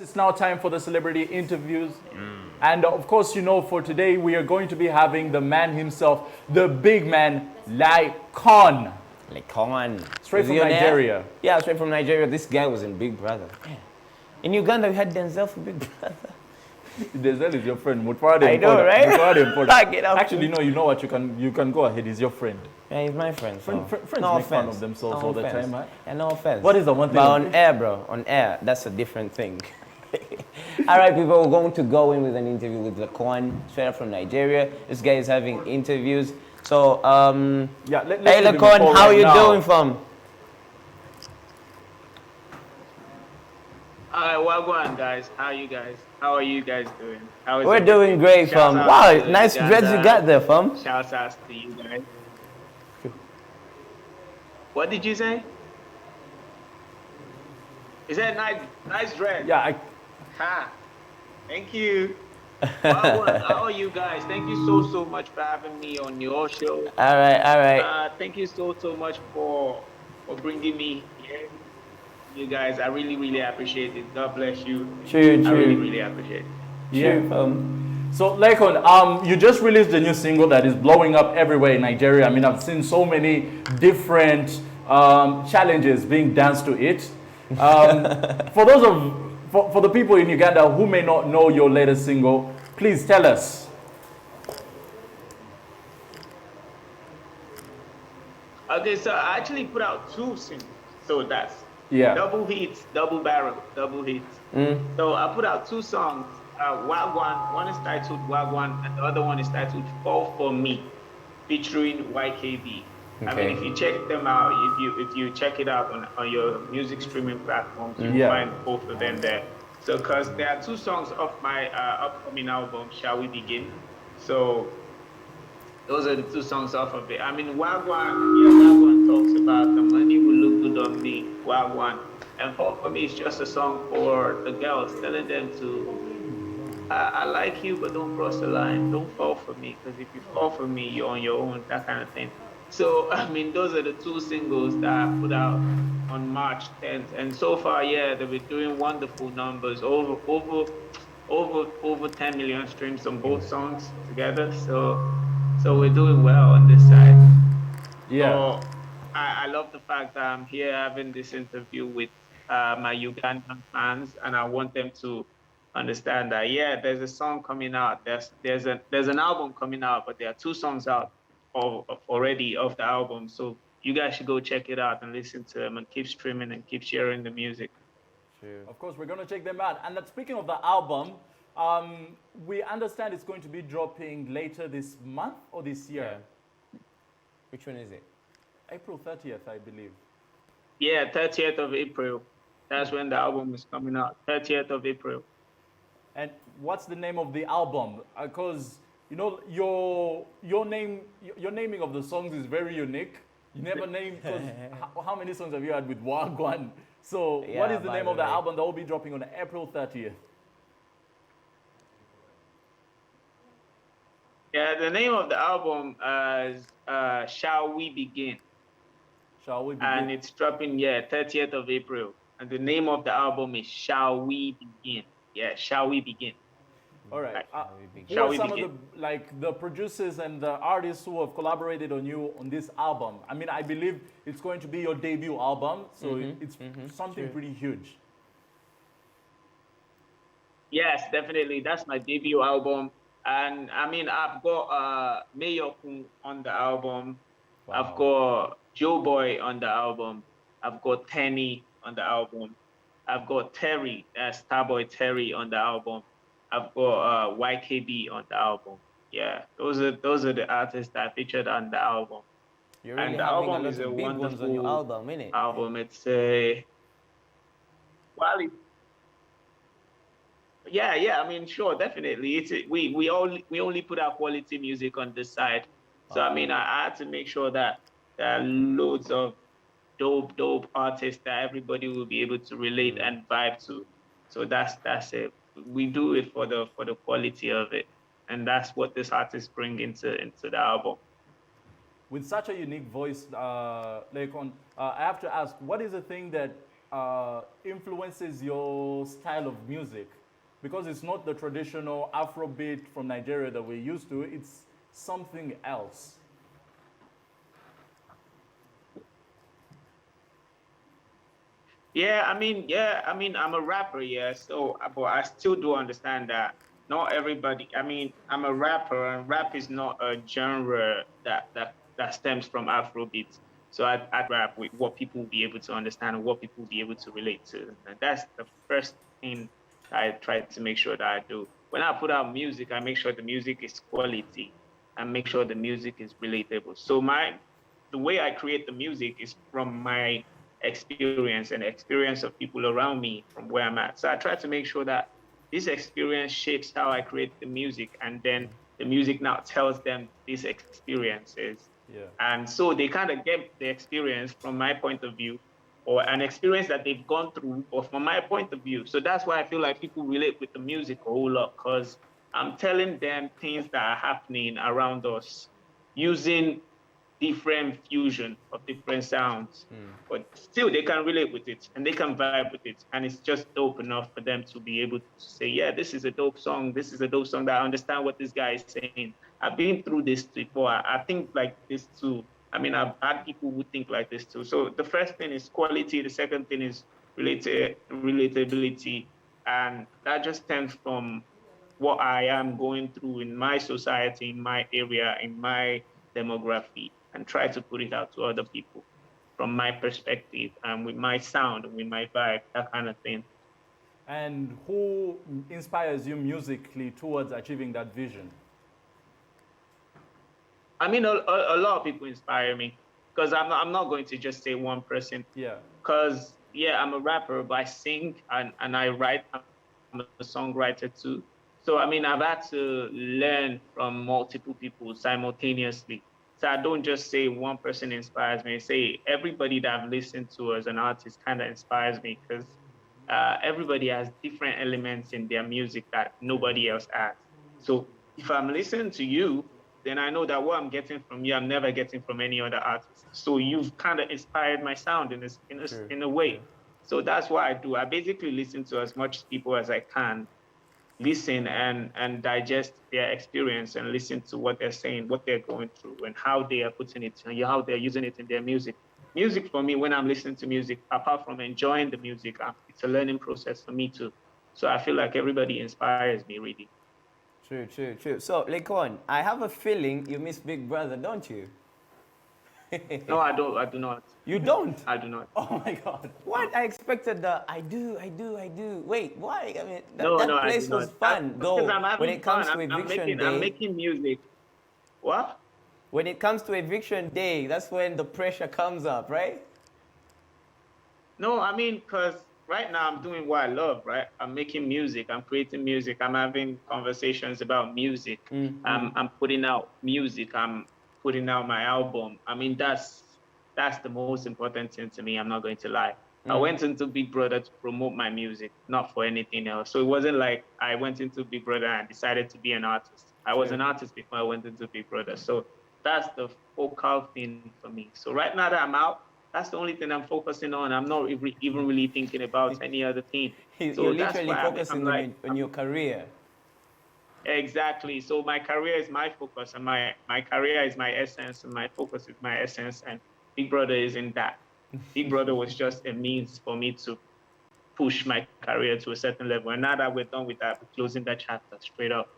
It's now time for the celebrity interviews. And of course, you know, for today, we are going to be having the man himself, the big man, Laycon, Laycon. straight from Nigeria. Yeah, straight from Nigeria. This guy was in Big Brother. Yeah. In Uganda, we had Denzel for Big Brother. Denzel is your friend. I know, right? Actually, no, you know what? You can go ahead. He's your friend. Yeah, he's my friend. So. Friends no make fun offense. of themselves no all the offense. time, right? Yeah, no offense. What is the one thing? But on air, bro, on air, that's a different thing. All right, people, we're going to go in with an interview with Laycon, straight up from Nigeria. This guy is having interviews. So, yeah, let's hey, Laycon, how are you doing, fam? Hi, Wagwan guys. How are you guys? How are you guys doing? We're doing great, fam. Wow, nice dreads you got there, fam. Shouts out to you guys. What did you say? Is that nice dread? Yeah, Ha. Thank you. Wagwan, how are you guys? Thank you so much for having me on your show. All right. Thank you so much for bringing me here. You guys, I really appreciate it. God bless you. True. I really appreciate it. yeah. So, Laycon, you just released a new single that is blowing up everywhere in Nigeria. I mean, I've seen so many different challenges being danced to it. For the people in Uganda who may not know your latest single, please tell us. Okay, so I actually put out 2 singles. So that's double hits, double barrel, double hits. So I put out 2 songs. Wagwan, one is titled Wagwan, and the other one is titled Fall For Me, featuring YKB. Okay. I mean, if you check them out, if you check it out on your music streaming platforms, you'll find both of them there. So, because there are 2 songs off my upcoming album, Shall We Begin? So, those are the 2 songs off of it. I mean, Wagwan talks about the money will look good on me, Wagwan. And Fall For Me is just a song for the girls, telling them to, I like you, but don't cross the line. Don't fall for me, because if you fall for me, you're on your own, that kind of thing. So, I mean, those are the 2 singles that I put out on March 10th. And so far, yeah, they've been doing wonderful numbers, over 10 million streams on both songs together. So we're doing well on this side. Yeah. So I love the fact that I'm here having this interview with my Ugandan fans, and I want them to understand that, yeah, there's a song coming out. There's an album coming out, but there are 2 songs out already of the album. So you guys should go check it out and listen to them and keep streaming and keep sharing the music. Sure. Of course, we're going to check them out. And speaking of the album, we understand it's going to be dropping later this month or this year. Yeah. Which one is it? April 30th, I believe. Yeah, 30th of April. That's when the album is coming out. 30th of April. And what's the name of the album? Because you know your naming of the songs is very unique. You never name, because how many songs have you had with Wagwan? So what is the name of the album that will be dropping on April 30th? Yeah, the name of the album is Shall We Begin? Shall We Begin? And it's dropping, 30th of April. And the name of the album is Shall We Begin? Yeah, Shall We Begin? All right. Who Shall are we some begin? of the producers and the artists who have collaborated on you on this album? I mean, I believe it's going to be your debut album, so it's something pretty huge. Yes, definitely. That's my debut album. And I mean, I've got Mayokun on the album. Wow. I've got Joe Boy on the album. I've got Tenny on the album. I've got Terry, Starboy Terry on the album. I've got YKB on the album. Yeah, those are the artists that featured on the album. You're really and the album is a big wonderful ones on your album, isn't it? Album. It's a Yeah. I mean, sure, definitely. We only put out quality music on this side. So I mean, I had to make sure that there are loads of dope artists that everybody will be able to relate and vibe to. So that's it. We do it for the quality of it, and that's what this artist bring into the album. With such a unique voice, Laycon, I have to ask, what is the thing that influences your style of music? Because it's not the traditional Afrobeat from Nigeria that we're used to, it's something else. I'm a rapper, yeah. So, but I still do understand that not everybody. I mean, I'm a rapper, and rap is not a genre that stems from Afrobeats. So I rap with what people will be able to understand and what people will be able to relate to. And that's the first thing I try to make sure that I do. When I put out music, I make sure the music is quality and make sure the music is relatable. So the way I create the music is from my experience and experience of people around me from where I'm at. So I try to make sure that this experience shapes how I create the music, and then the music now tells them these experiences. Yeah. And so they kind of get the experience from my point of view, or an experience that they've gone through, or from my point of view. So that's why I feel like people relate with the music a whole lot, because I'm telling them things that are happening around us using different fusion of different sounds, but still they can relate with it and they can vibe with it. And it's just dope enough for them to be able to say, yeah, this is a dope song. This is a dope song that I understand what this guy is saying. I've been through this before. I think like this too. I mean, I've had people who think like this too. So the first thing is quality. The second thing is relatability. And that just stems from what I am going through in my society, in my area, in my demography, and try to put it out to other people from my perspective and with my sound and with my vibe, that kind of thing. And who inspires you musically towards achieving that vision? I mean, a lot of people inspire me, because I'm not going to just say one person. Yeah. Because, yeah, I'm a rapper, but I sing and I write. I'm a songwriter too. So, I mean, I've had to learn from multiple people simultaneously. So I don't just say one person inspires me. I say everybody that I've listened to as an artist kind of inspires me, because everybody has different elements in their music that nobody else has. So if I'm listening to you, then I know that what I'm getting from you, I'm never getting from any other artist. So you've kind of inspired my sound in a way. So that's what I do. I basically listen to as much people as I can, listen and digest their experience and listen to what they're saying, what they're going through, and how they are putting it, and how they're using it in their music. Music for me, when I'm listening to music, apart from enjoying the music, it's a learning process for me too. So I feel like everybody inspires me, really. True. So, Laycon, I have a feeling you miss Big Brother, don't you? No, I don't. I do not. You don't? I do not. Oh my God. What? I expected the I do. Wait, why? I mean, No, that I place do was not. fun, though. When it comes to I'm eviction day, making music. What? when it comes to eviction day, that's when the pressure comes up, right? No, I mean, because right now I'm doing what I love, right? I'm making music, I'm creating music, I'm having conversations about music, I'm putting out music, I'm putting out my album. I mean, that's the most important thing to me. I'm not going to lie. I went into Big Brother to promote my music, not for anything else. So it wasn't like I went into Big Brother and decided to be an artist. I was an artist before I went into Big Brother. So that's the focal thing for me. So right now that I'm out, that's the only thing I'm focusing on. I'm not even really thinking about any other thing. So You're that's literally why focusing on your career. Exactly. So my career is my focus, and my career is my essence, and my focus is my essence. And Big Brother isn't that. Big Brother was just a means for me to push my career to a certain level. And now that we're done with that, we're closing that chapter straight up.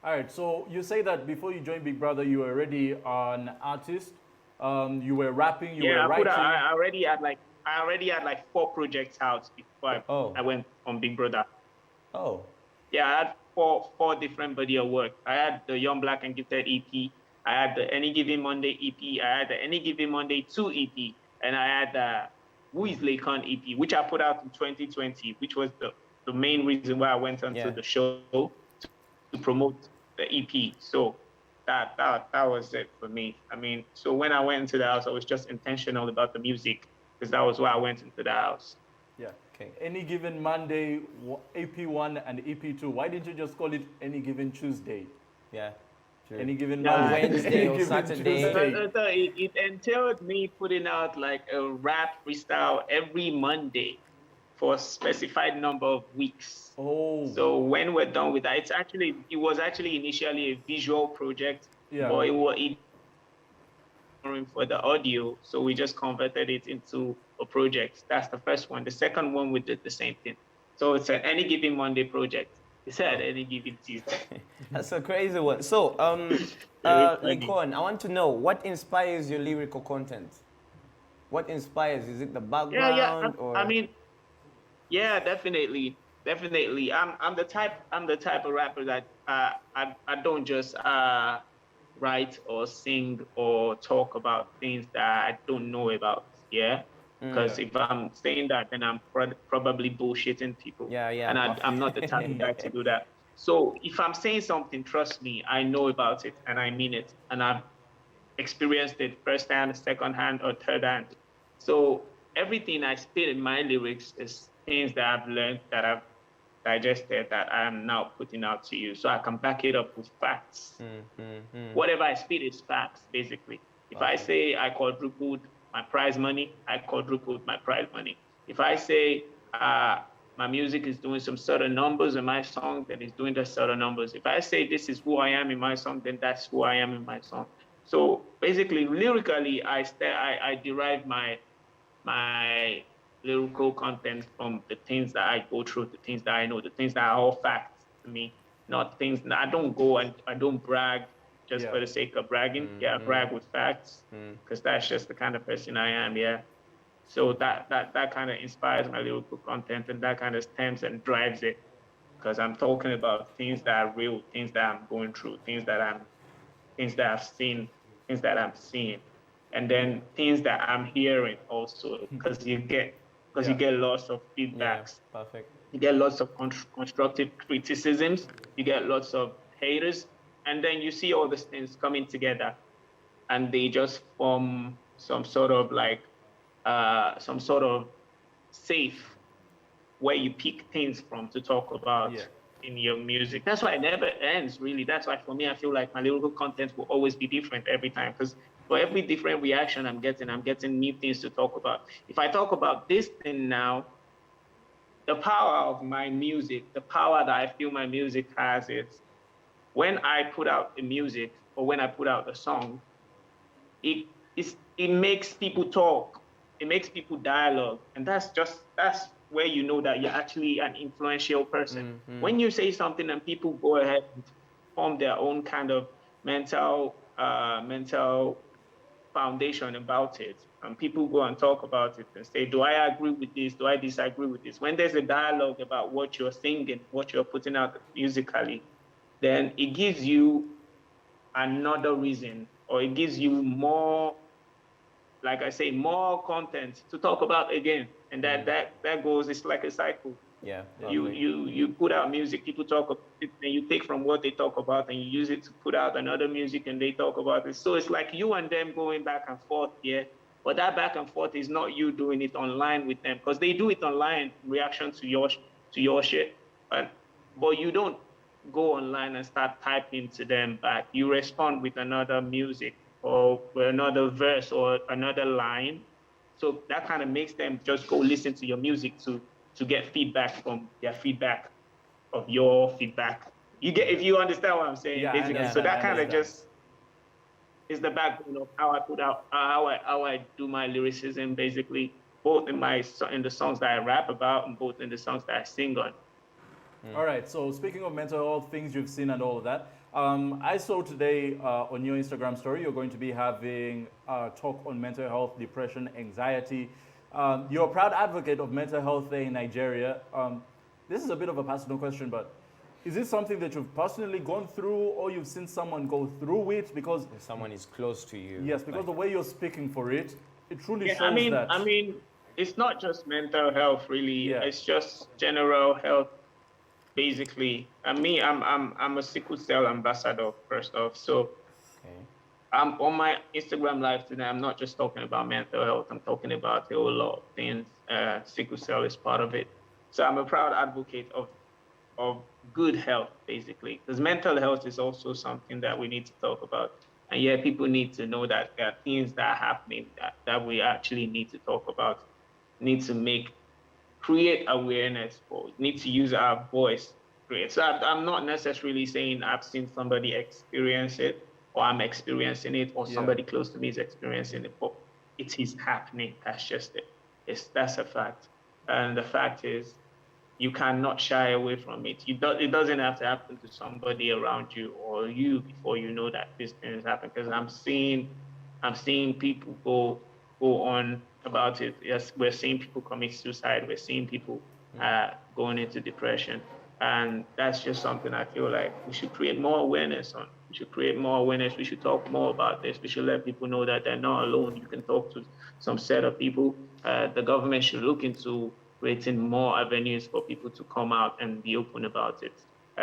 All right. So you say that before you joined Big Brother, you were already an artist. You were rapping. You were writing. I already had like 4 projects out before I went on Big Brother. Oh. Yeah, I had four different body of work. I had the Young Black and Gifted EP. I had the Any Given Monday EP. I had the Any Given Monday 2 EP. And I had the Who is Laycon EP, which I put out in 2020, which was the main reason why I went onto the show to promote the EP. So that was it for me. I mean, so when I went into the house, I was just intentional about the music, because that was why I went into the house. Yeah. Okay. Any Given Monday, EP1 and EP2. Why didn't you just call it Any Given Tuesday? Yeah. Any given Yeah. Monday, Wednesday or any given Saturday. Tuesday. So it entailed me putting out like a rap freestyle every Monday for a specified number of weeks. Oh. So when we're done with that, it was actually initially a visual project, Yeah. but it for the audio, so we just converted it into a project. That's the first one. The second one, we did the same thing. So it's an any given Monday project. It said any given Tuesday. That's a crazy one. So, Very funny. Laycon, I want to know what inspires your lyrical content. What inspires? Is it the background or? I mean, yeah, definitely. I'm the type of rapper that I don't just write or sing or talk about things that I don't know about. Yeah. Because if I'm saying that, then I'm probably bullshitting people. Yeah. And I'm not the type of guy to do that. So if I'm saying something, trust me, I know about it and I mean it. And I've experienced it firsthand, second hand, or third hand. So everything I spit in my lyrics is things that I've learned, that I've digested, that I am now putting out to you. So I can back it up with facts. Whatever I spit is facts, basically. If I say I quadrupled my prize money, I quadrupled my prize money. If I say my music is doing some sort of numbers in my song, then it's doing the sort of numbers. If I say this is who I am in my song, then that's who I am in my song. So basically, lyrically, I derive my lyrical content from the things that I go through, the things that I know, the things that are all facts to me, not things that I don't go and I don't brag just for the sake of bragging. I brag with facts because that's just the kind of person I am. Yeah. So that kind of inspires my lyrical content, and that kind of stems and drives it because I'm talking about things that are real, things that I'm going through, things that I've seen, things that I'm seeing, and then things that I'm hearing also, because you get lots of feedbacks. Yeah, perfect. You get lots of constructive criticisms. You get lots of haters, and then you see all these things coming together, and they just form some sort of safe where you pick things from to talk about in your music. That's why it never ends, really. That's why for me, I feel like my lyrical content will always be different every time, because for every different reaction I'm getting new things to talk about. If I talk about this thing now, the power of my music, the power that I feel my music has is when I put out the music or when I put out the song, it makes people talk. It makes people dialogue. And that's where you know that you're actually an influential person. When you say something and people go ahead and form their own kind of mental foundation about it, and people go and talk about it and say, do I agree with this? Do I disagree with this? When there's a dialogue about what you're singing, what you're putting out musically, then it gives you another reason, or it gives you more, like I say, more content to talk about again. And that goes, it's like a cycle. Yeah. You put out music, people talk about it, and you take from what they talk about and you use it to put out another music and they talk about it. So it's like you and them going back and forth, yeah. But that back and forth is not you doing it online with them, because they do it online in reaction to your shit. But you don't go online and start typing to them back. You respond with another music or with another verse or another line. So that kind of makes them just go listen to your music to get feedback from their feedback of your feedback. If you understand what I'm saying, basically. So that kind of just is the backbone of how I put out how I do my lyricism, basically, both in the songs that I rap about and both in the songs that I sing on. All right. So speaking of mental health, things you've seen and all of that, I saw today on your Instagram story you're going to be having a talk on mental health, depression, anxiety. You're a proud advocate of mental health there in Nigeria. This is a bit of a personal question, but is this something that you've personally gone through or you've seen someone go through it? Because if someone is close to you. Yes, because the way you're speaking for it, it truly shows that. I mean, it's not just mental health, really. Yeah. It's just general health, basically. I'm a sickle cell ambassador, first off. So I'm on my Instagram live today. I'm not just talking about mental health. I'm talking about a whole lot of things. Sickle cell is part of it. So I'm a proud advocate of of good health, basically, because mental health is also something that we need to talk about. And yeah, people need to know that there are things that are happening that we actually need to talk about, need to create awareness for, need to use our voice. Create. So I'm not necessarily saying I've seen somebody experience it or I'm experiencing it or somebody close to me is experiencing it, but it is happening. That's just it. That's a fact. And the fact is, you cannot shy away from it. It doesn't have to happen to somebody around you or you before you know that this thing is happening. Because I'm seeing people go on about it. Yes, we're seeing people commit suicide. We're seeing people going into depression, and that's just something I feel like we should create more awareness on. We should create more awareness. We should talk more about this. We should let people know that they're not alone. You can talk to some set of people. The government should look into creating more avenues for people to come out and be open about it.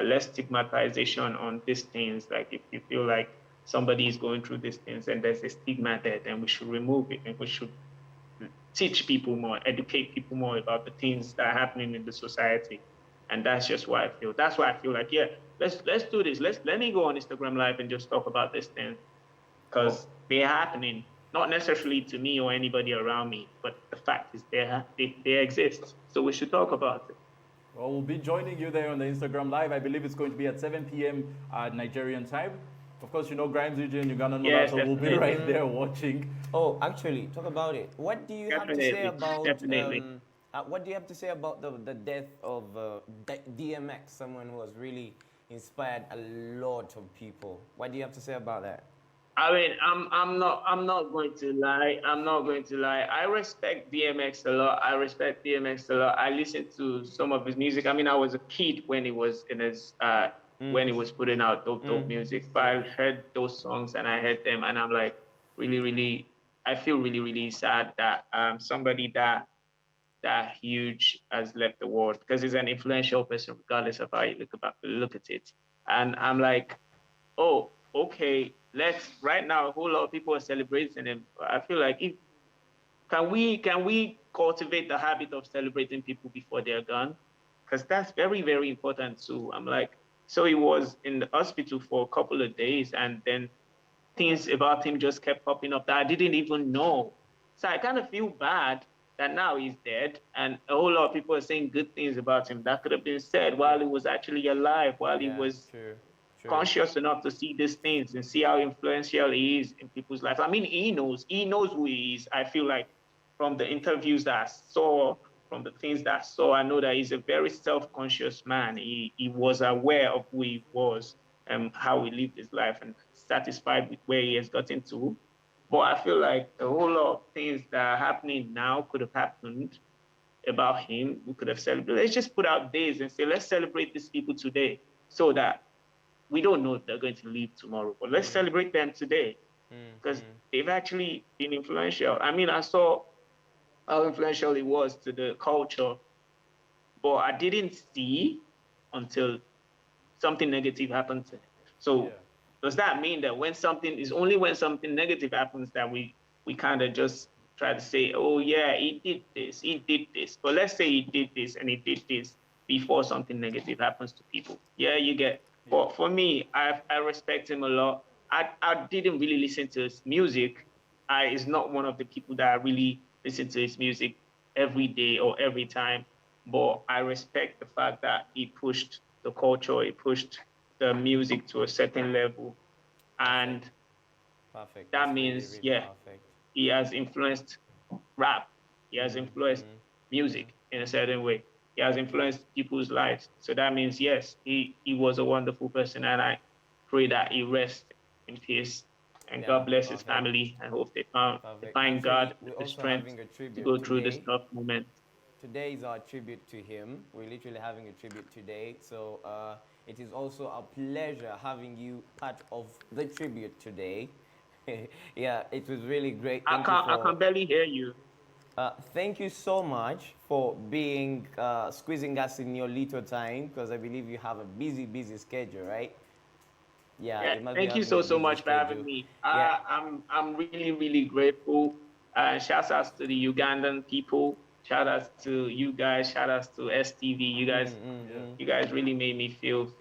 Less stigmatization on these things. Like if you feel like somebody is going through these things and there's a stigma there, then we should remove it and we should teach people more, educate people more about the things that are happening in the society. And that's just why I feel. That's why I feel like, yeah, let's do this. Let me go on Instagram Live and just talk about this thing because they're happening. Not necessarily to me or anybody around me, but the fact is they exist. So we should talk about it. Well, we'll be joining you there on the Instagram Live. I believe it's going to be at 7 p.m. Nigerian time. Of course, you know Grimes region, Ugandan, yes, so we'll be right there watching. Oh, actually, talk about it. What do you have to say about what do you have to say about the death of DMX, someone who has really inspired a lot of people? What do you have to say about that? I mean, I'm not going to lie. I'm not going to lie. I respect DMX a lot. I listen to some of his music. I mean, I was a kid when he was in his when he was putting out dope music. But I heard those songs and I heard them, and I'm like, really, I feel really sad that somebody that huge has left the world because he's an influential person, regardless of how you look at it. And I'm like, oh, okay, right now a whole lot of people are celebrating him. I feel like can we cultivate the habit of celebrating people before they're gone? Because that's very important too. I'm like, so he was in the hospital for a couple of days and then things about him just kept popping up that I didn't even know. So I kind of feel bad that now he's dead and a whole lot of people are saying good things about him that could have been said while he was actually alive, while he was conscious enough to see these things and see how influential he is in people's lives. I mean, he knows who he is. I feel like from the interviews that I saw, from the things that I saw, I know that he's a very self-conscious man. He was aware of who he was and how he lived his life and satisfied with where he has gotten to. But I feel like a whole lot of things that are happening now could have happened about him. We could have celebrated. Let's just put out days and say, let's celebrate these people today so that we don't know if they're going to leave tomorrow, but let's celebrate them today because they've actually been influential. I mean, I saw how influential it was to the culture, but I didn't see until something negative happened to him. So does that mean that when something negative happens that we kind of just try to say, oh yeah, he did this. But let's say he did this and he did this before something negative happens to people. Yeah, you get. But for me, I respect him a lot. I didn't really listen to his music. Is not one of the people that I really listen to his music every day or every time. But I respect the fact that he pushed the culture, he pushed the music to a certain level. And that means, he has influenced rap. He has influenced music in a certain way. He has influenced people's lives. So that means, yes, he was a wonderful person. And I pray that he rests in peace. And God bless his family. I hope they find God the strength to go through this tough moment. Today is our tribute to him. We're literally having a tribute today. So it is also a pleasure having you part of the tribute today. Yeah, it was really great. I can barely hear you. Thank you so much for being squeezing us in your little time because I believe you have a busy schedule, right? Yeah, thank you so much for having me. I'm really grateful. Shouts out to the Ugandan people. Shout outs to you guys. Shout outs to STV. You guys really made me feel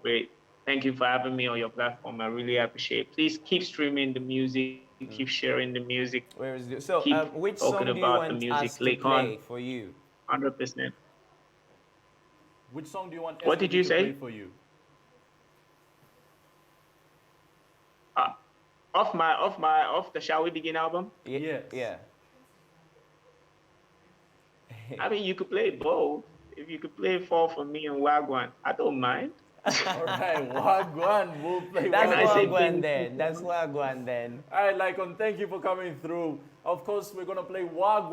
great. Thank you for having me on your platform. I really appreciate it. Please keep streaming the music, keep sharing the music. Where is it? So, keep which talking song do you about the want music. us to Laycon, play for you? 100%. Which song do you want What did you to say? play for you? Off the Shall We Begin album? Yes. Yeah. I mean, you could play both. If you could play Fall for Me and Wagwan, I don't mind. All right, Wagwan. We'll play That's Wagwan. Wagwan then. That's Wagwan then. All right, Lycon, thank you for coming through. Of course, we're going to play Wagwan.